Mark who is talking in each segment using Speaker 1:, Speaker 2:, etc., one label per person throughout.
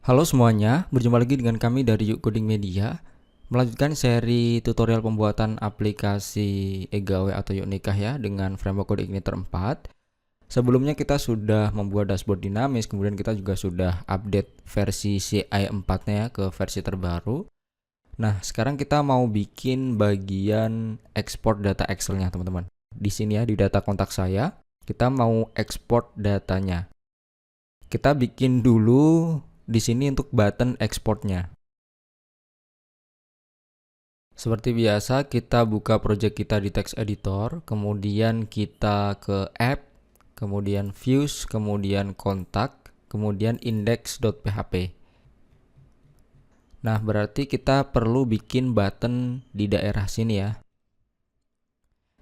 Speaker 1: Halo semuanya, berjumpa lagi dengan kami dari Yuk Coding Media. Melanjutkan seri tutorial pembuatan aplikasi eGawe atau Yuk Nikah ya dengan framework CodeIgniter 4. Sebelumnya kita sudah membuat dashboard dinamis, kemudian kita juga sudah update versi CI 4-nya ya ke versi terbaru. Nah, sekarang kita mau bikin bagian export data Excel-nya, teman-teman. Di sini ya, di data kontak saya, kita mau export datanya. Kita bikin dulu di sini untuk button exportnya. Seperti biasa, kita buka project kita di text editor, kemudian kita ke app, kemudian views, kemudian kontak, kemudian index.php. Nah, berarti kita perlu bikin button di daerah sini ya.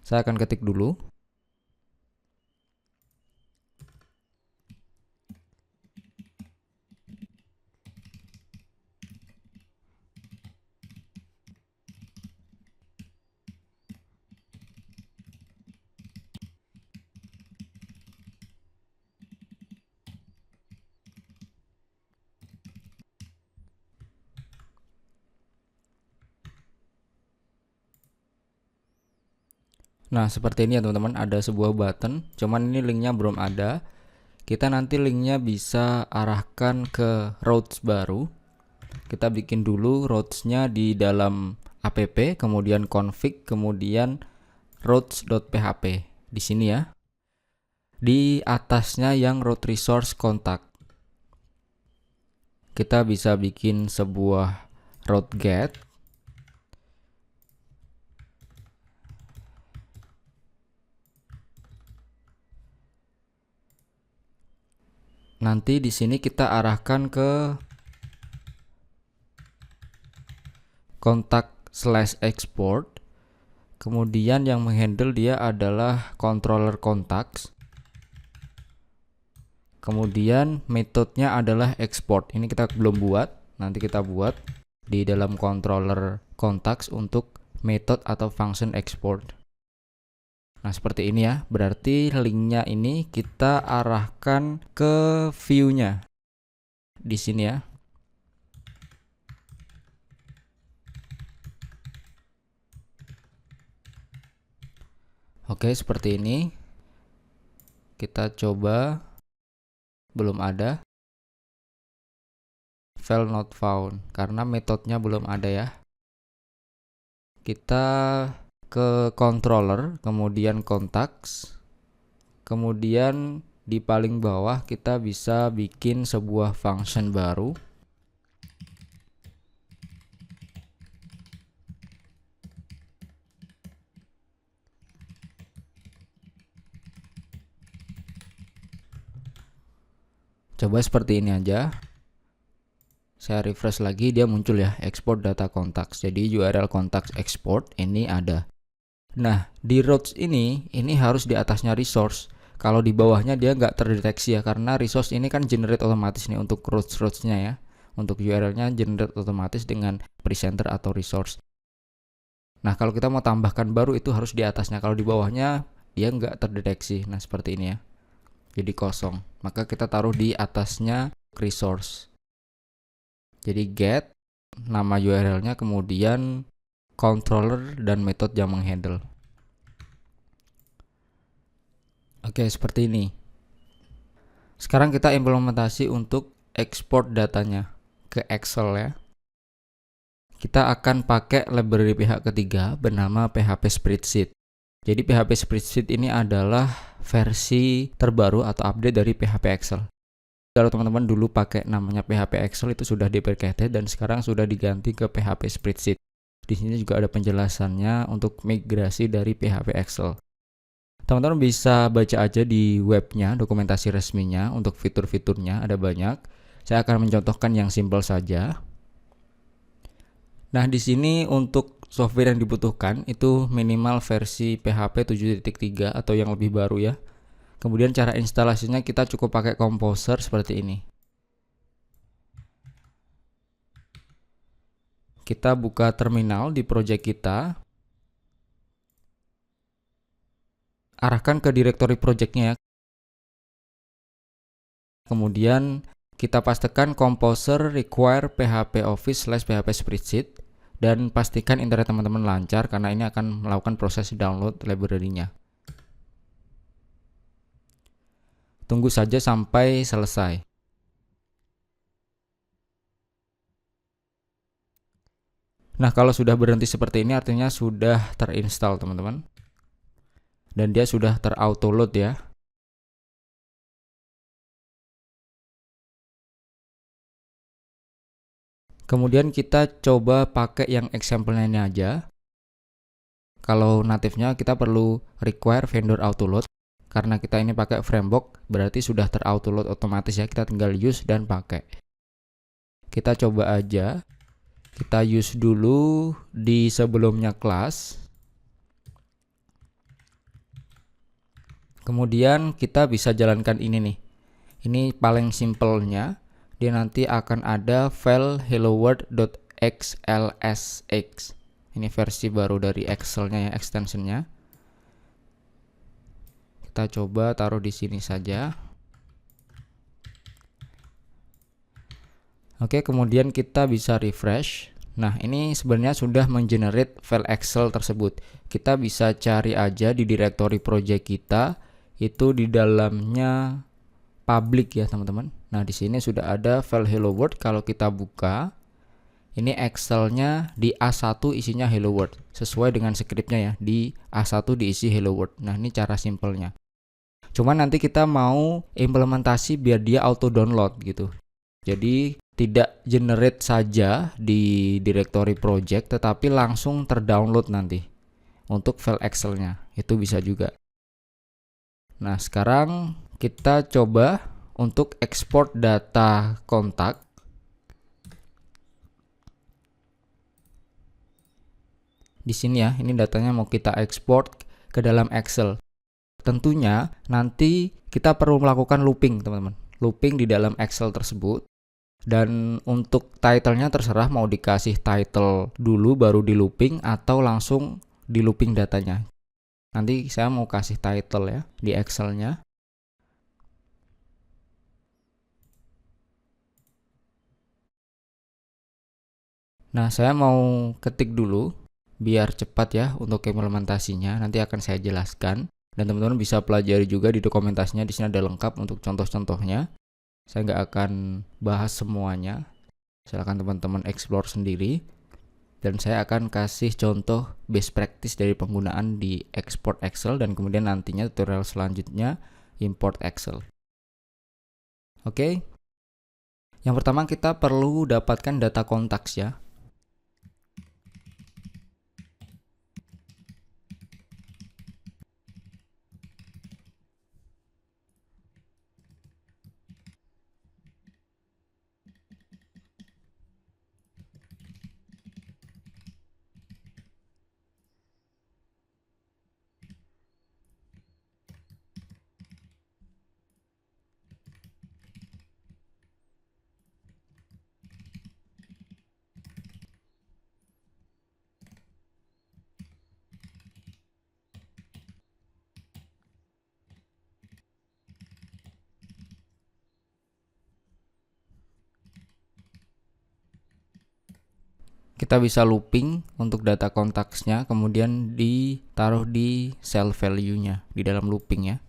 Speaker 1: Saya akan ketik dulu. Nah, seperti ini ya teman-teman, ada sebuah button, cuman ini linknya belum ada. Kita nanti linknya bisa arahkan ke routes baru. Kita bikin dulu routes-nya di dalam app, kemudian config, kemudian routes.php. Di sini ya. Di atasnya yang route resource contact. Kita bisa bikin sebuah route get. Nanti di sini kita arahkan ke kontak/export. Kemudian yang menghandle dia adalah controller contacts. Kemudian metodenya adalah export. Ini kita belum buat, nanti kita buat di dalam controller contacts untuk method atau function export. Nah, seperti ini ya. Berarti linknya ini kita arahkan ke view-nya. Di sini ya. Oke, seperti ini. Kita coba. Belum ada. File not found. Karena metodenya belum ada ya. Kita ke controller, kemudian contacts. Kemudian di paling bawah kita bisa bikin sebuah function baru. Coba seperti ini aja. Saya refresh lagi, dia muncul ya, export data contacts. Jadi URL contacts export ini ada. Nah, di routes ini harus di atasnya resource. Kalau di bawahnya dia nggak terdeteksi ya, karena resource ini kan generate otomatis nih untuk routes-nya ya. Untuk URL-nya generate otomatis dengan presenter atau resource. Nah, kalau kita mau tambahkan baru itu harus di atasnya. Kalau di bawahnya dia nggak terdeteksi. Nah, seperti ini ya. Jadi kosong. Maka kita taruh di atasnya resource. Jadi get nama URL-nya, kemudian controller dan metode yang menghandle. Oke, seperti ini. Sekarang kita implementasi untuk export datanya ke Excel ya. Kita akan pakai library pihak ketiga bernama PHP Spreadsheet. Jadi PHP Spreadsheet ini adalah versi terbaru atau update dari PHP Excel. Kalau teman-teman dulu pakai namanya PHP Excel itu sudah deprecated dan sekarang sudah diganti ke PHP Spreadsheet. Di sini juga ada penjelasannya untuk migrasi dari PHP Excel. Teman-teman bisa baca aja di webnya, dokumentasi resminya untuk fitur-fiturnya ada banyak. Saya akan mencontohkan yang simple saja. Nah, di sini untuk software yang dibutuhkan itu minimal versi PHP 7.3 atau yang lebih baru ya. Kemudian cara instalasinya kita cukup pakai Composer seperti ini. Kita buka terminal di project kita. Arahkan ke directory projectnya ya. Kemudian Kita pastikan Composer require PHP Office / PHP Spreadsheet dan pastikan internet teman-teman lancar karena ini akan melakukan proses download library-nya. Tunggu saja sampai selesai. Nah, kalau sudah berhenti seperti ini artinya sudah terinstall, teman-teman. Dan dia sudah terauto-load ya. Kemudian kita coba pakai yang example-nya ini aja. Kalau natifnya kita perlu require vendor autoload. Karena kita ini pakai framework, berarti sudah terauto-load otomatis ya. Kita tinggal use dan pakai. Kita coba aja. Kita use dulu di sebelumnya kelas. Kemudian kita bisa jalankan ini nih. Ini paling simpelnya. Dia nanti akan ada file helloworld.xlsx. Ini versi baru dari Excel-nya ya, extension-nya. Kita coba taruh di sini saja. Oke, kemudian kita bisa refresh. Nah, ini sebenarnya sudah menggenerate file Excel tersebut. Kita bisa cari aja di directory project kita, itu di dalamnya public ya, teman-teman. Nah, di sini sudah ada file hello world. Kalau kita buka, ini Excel-nya di A1 isinya hello world. Sesuai dengan skripnya ya, di A1 diisi hello world. Nah, ini cara simpelnya. Cuman nanti kita mau implementasi biar dia auto download gitu. Jadi tidak generate saja di directory project, tetapi langsung terdownload nanti untuk file Excel-nya. Itu bisa juga. Nah, sekarang kita coba untuk ekspor data kontak. Di sini ya, ini datanya mau kita ekspor ke dalam Excel. Tentunya nanti kita perlu melakukan looping, teman-teman. Looping di dalam Excel tersebut. Dan untuk title-nya terserah mau dikasih title dulu baru di looping atau langsung di looping datanya. Nanti saya mau kasih title ya di Excel-nya. Nah, saya mau ketik dulu biar cepat ya untuk implementasinya. Nanti akan saya jelaskan dan teman-teman bisa pelajari juga di dokumentasinya. Di sini ada lengkap untuk contoh-contohnya. Saya nggak akan bahas semuanya. Silakan teman-teman explore sendiri. Dan saya akan kasih contoh best practice dari penggunaan di export Excel dan kemudian nantinya tutorial selanjutnya import Excel. Oke. Yang pertama kita perlu dapatkan data kontaks ya. Kita bisa looping untuk data kontaksnya, kemudian ditaruh di cell value-nya di dalam looping ya.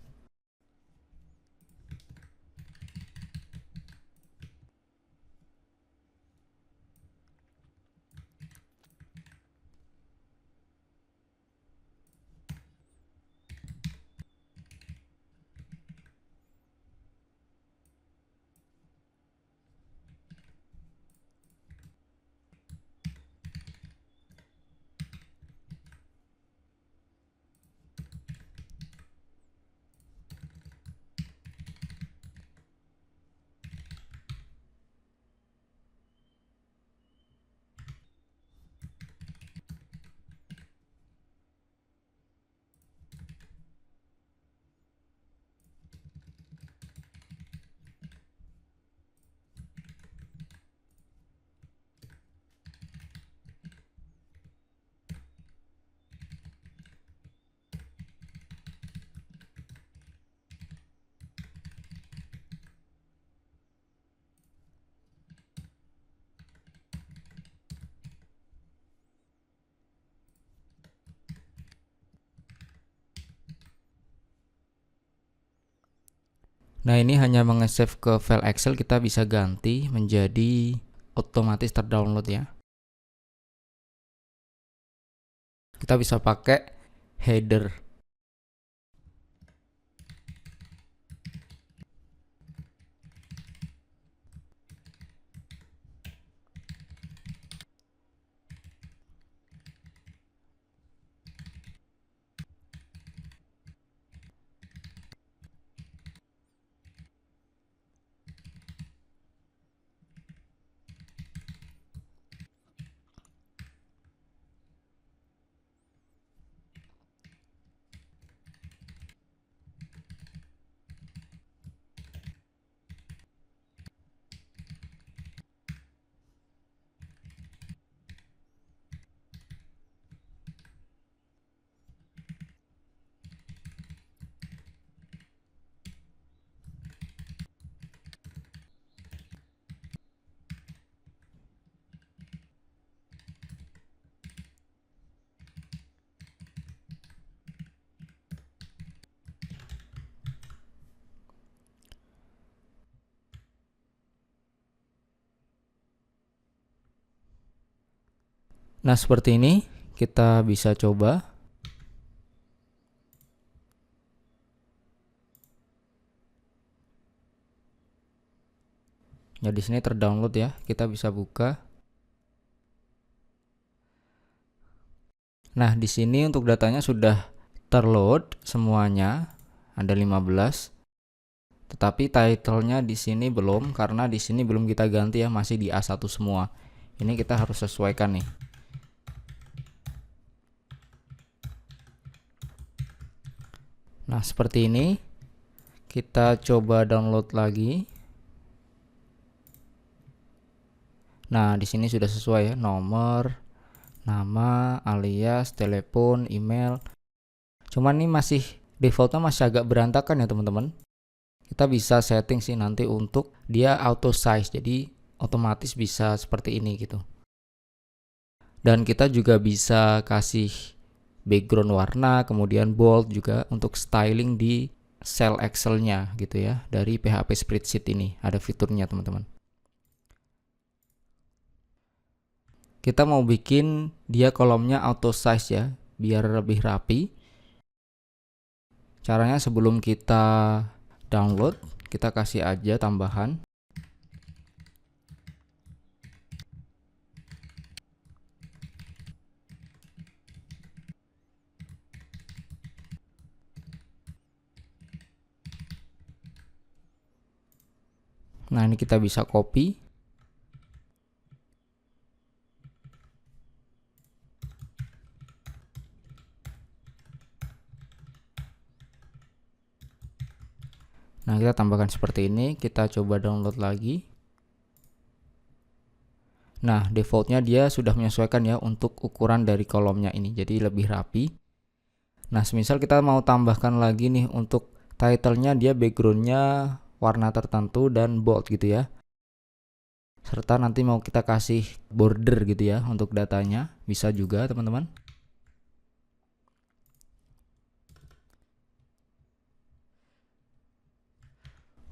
Speaker 1: Nah, ini hanya menge-save ke file Excel, kita bisa ganti menjadi otomatis terdownload ya. Kita bisa pakai header. Nah, seperti ini kita bisa coba. Ya, di sini terdownload ya. Kita bisa buka. Nah, di sini untuk datanya sudah terload semuanya. Ada 15. Tetapi title-nya di sini belum, karena di sini belum kita ganti ya, masih di A1 semua. Ini kita harus sesuaikan nih. Nah, seperti ini. Kita coba download lagi. Nah, di sini sudah sesuai ya, nomor, nama, alias, telepon, email. Cuman ini masih defaultnya masih agak berantakan ya teman-teman. Kita bisa setting sih nanti untuk dia auto size, jadi otomatis bisa seperti ini gitu. Dan kita juga bisa kasih background warna, kemudian bold juga untuk styling di cell Excel-nya gitu ya. Dari PHP Spreadsheet ini ada fiturnya teman-teman. Kita mau bikin dia kolomnya auto size ya, biar lebih rapi. Caranya sebelum kita download, kita kasih aja tambahan. Nah, ini kita bisa copy. Nah, kita tambahkan seperti ini. Kita coba download lagi. Nah, defaultnya dia sudah menyesuaikan ya untuk ukuran dari kolomnya ini. Jadi lebih rapi. Nah, semisal kita mau tambahkan lagi nih untuk title-nya, dia background-nya warna tertentu dan bold gitu ya. Serta nanti mau kita kasih border gitu ya untuk datanya. Bisa juga teman-teman.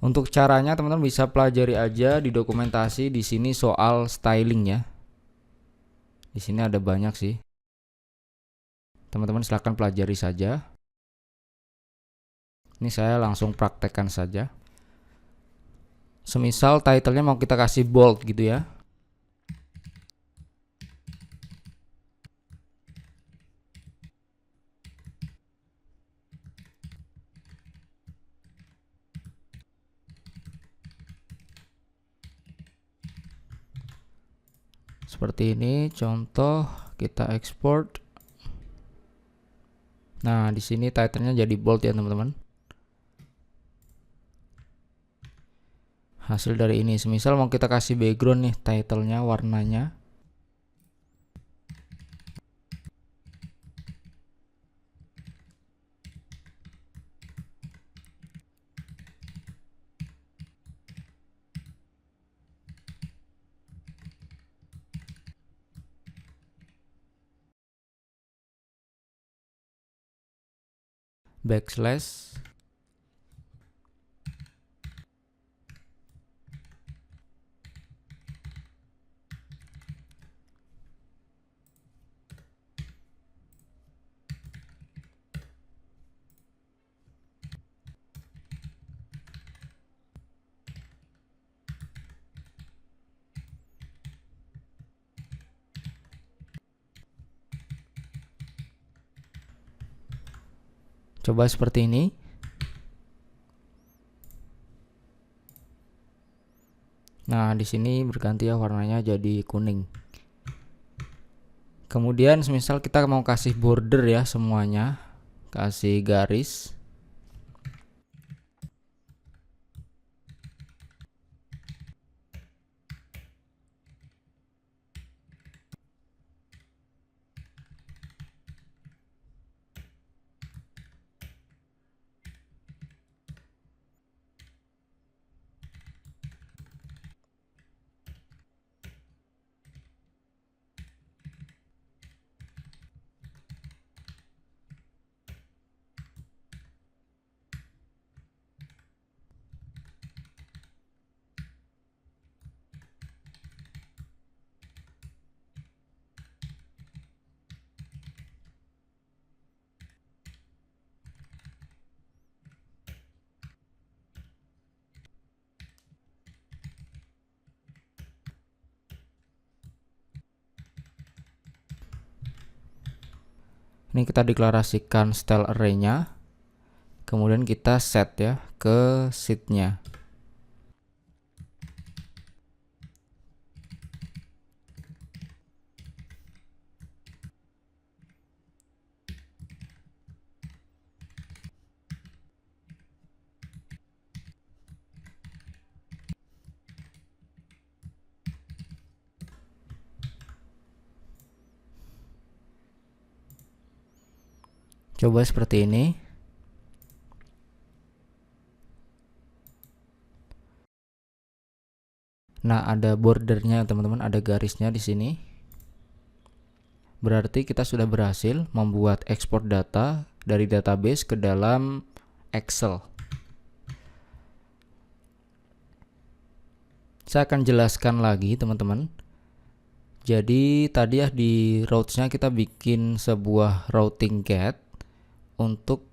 Speaker 1: Untuk caranya teman-teman bisa pelajari aja di dokumentasi di sini soal styling ya. Di sini ada banyak sih. Teman-teman silahkan pelajari saja. Ini saya langsung praktekkan saja. Semisal title-nya mau kita kasih bold gitu ya. Seperti ini contoh, kita export. Nah, di sini title-nya jadi bold ya, teman-teman. Hasil dari ini, semisal mau kita kasih background nih, title-nya, warnanya. Backslash. Coba seperti ini. Nah, di sini berganti ya warnanya jadi kuning. Kemudian semisal kita mau kasih border ya semuanya, kasih garis. Ini kita deklarasikan style array-nya. Kemudian kita set ya ke sheet-nya. Coba seperti ini. Nah, ada bordernya teman-teman, ada garisnya di sini. Berarti kita sudah berhasil membuat ekspor data dari database ke dalam Excel. Saya akan jelaskan lagi teman-teman. Jadi tadi ya di routes-nya kita bikin sebuah routing get untuk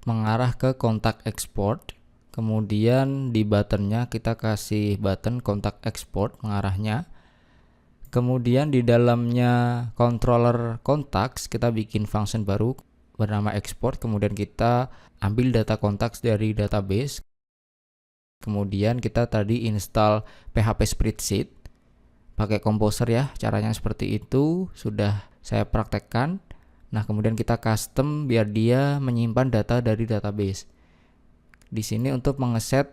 Speaker 1: mengarah ke kontak export. Kemudian di buttonnya kita kasih button kontak export mengarahnya. Kemudian di dalamnya controller contacts kita bikin function baru bernama export. Kemudian kita ambil data contacts dari database. Kemudian kita tadi install PHP Spreadsheet pakai Composer ya. Caranya seperti itu sudah saya praktekkan. Nah, kemudian kita custom biar dia menyimpan data dari database. Di sini untuk mengeset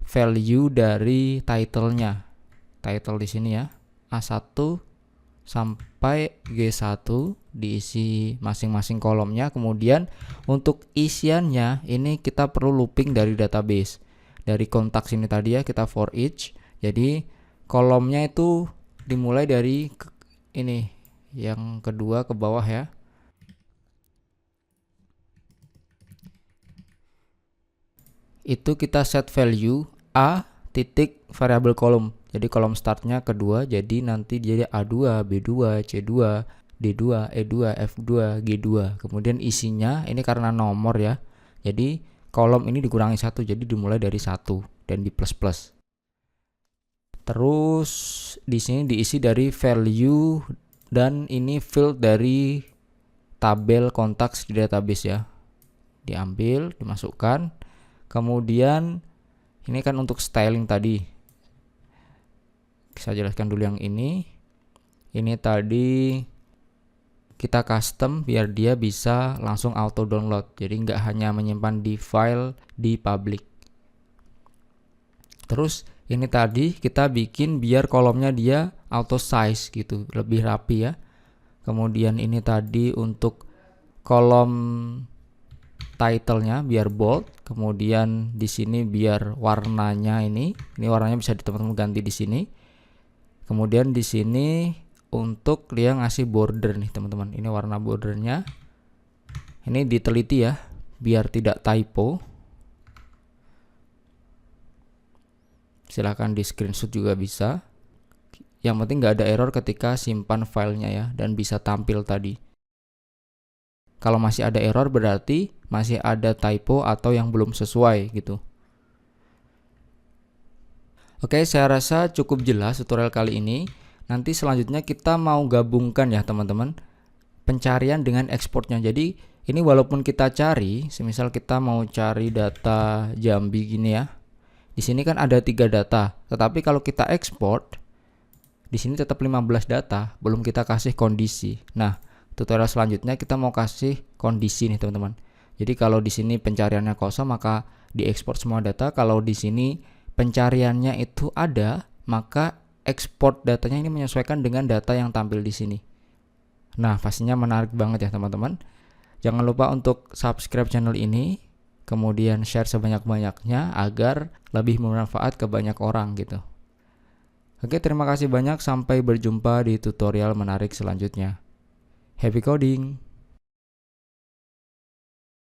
Speaker 1: value dari title-nya. Title di sini ya, A1 sampai G1 diisi masing-masing kolomnya. Kemudian untuk isiannya ini kita perlu looping dari database. Dari kontak sini tadi ya kita for each. Jadi kolomnya itu dimulai dari ini yang kedua ke bawah ya. Itu kita set value A titik variabel kolom. Jadi kolom startnya kedua, jadi nanti jadi A2, B2, C2, D2, E2, F2, G2. Kemudian isinya ini karena nomor ya. Jadi kolom ini dikurangi 1, jadi dimulai dari 1 dan di plus plus. Terus di sini diisi dari value dan ini field dari tabel kontak di database ya. Diambil, dimasukkan. Kemudian ini kan untuk styling tadi. Saya jelaskan dulu yang ini. Ini tadi kita custom biar dia bisa langsung auto download. Jadi nggak hanya menyimpan di file di public. Terus ini tadi kita bikin biar kolomnya dia auto size gitu, lebih rapi ya. Kemudian ini tadi untuk kolom title-nya biar bold, kemudian di sini biar warnanya ini warnanya bisa teman-teman ganti di sini. Kemudian di sini untuk dia ngasih border nih teman-teman, ini warna bordernya. Ini diteliti ya biar tidak typo. Silahkan di screenshot juga bisa. Yang penting nggak ada error ketika simpan filenya ya, dan bisa tampil tadi. Kalau masih ada error berarti masih ada typo atau yang belum sesuai gitu. Oke, saya rasa cukup jelas tutorial kali ini. Nanti selanjutnya kita mau gabungkan ya teman-teman pencarian dengan ekspornya. Jadi ini walaupun kita cari, semisal kita mau cari data Jambi gini ya. Di sini kan ada 3 data, tetapi kalau kita ekspor di sini tetap 15 data, belum kita kasih kondisi. Nah, tutorial selanjutnya kita mau kasih kondisi nih teman-teman. Jadi kalau di sini pencariannya kosong maka diekspor semua data. Kalau di sini pencariannya itu ada, maka ekspor datanya ini menyesuaikan dengan data yang tampil di sini. Nah, pastinya menarik banget ya teman-teman. Jangan lupa untuk subscribe channel ini, kemudian share sebanyak-banyaknya agar lebih bermanfaat ke banyak orang gitu. Oke, terima kasih banyak. Sampai berjumpa di tutorial menarik selanjutnya. Happy coding!